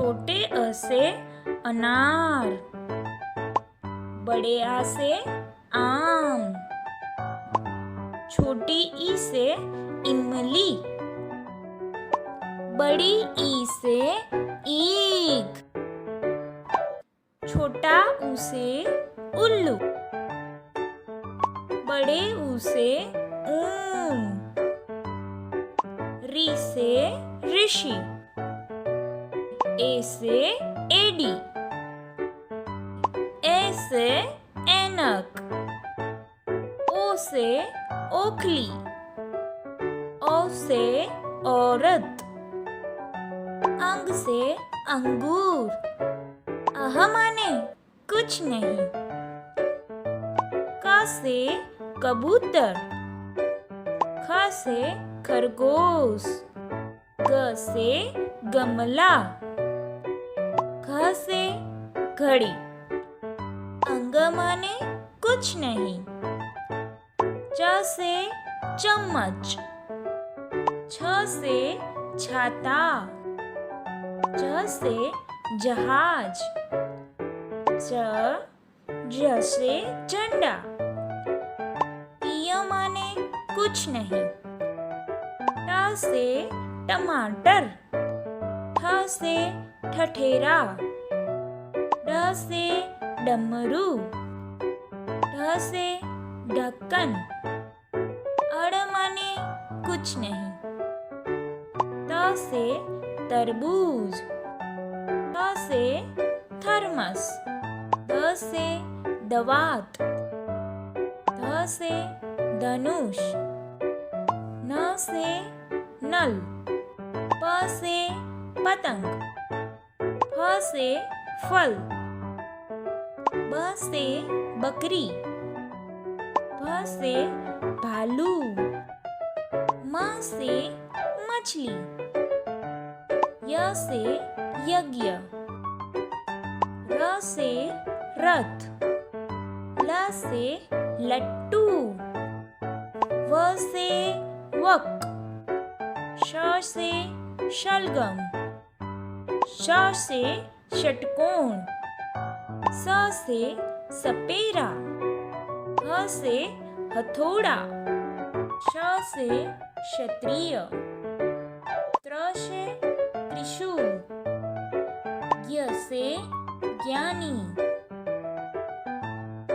छोटे अ से अनार, बड़े आ से आम, छोटी ई से इमली, बड़ी ई से ईख, छोटा ऊ से उल्लू, बड़े ऊ से ऊन, री से ऋषि, ए से एडी, ए से ऐनक, ओ से ओखली, औ से औरत, अंग से अंगूर, अह माने कुछ नहीं, क से कबूतर, ख से खरगोश, ग से गमला, घ से घड़ी, अंग माने कुछ नहीं, च से चम्मच, छ से छाता, ज से जहाज, ज से झंडा, य माने कुछ नहीं, ट से टमाटर, ठ से ठठेरा, ड से डमरू, ढ से ढक्कन, अड़ माने कुछ नहीं, त से तरबूज, थ से थर्मस, द से दवात, ध से धनुष, न से नल, प से पतंग, फ से फल, ब से बकरी, भ से भालू, म से मछली, य से यज्ञ, र से रथ, ल से लट्टू, व से वक, श से शलगम, श से षटकोण, स से सपेरा, ह से हथौड़ा, श से क्षत्रिय, त्र से त्रिशूल, ज्ञ से ज्ञानी।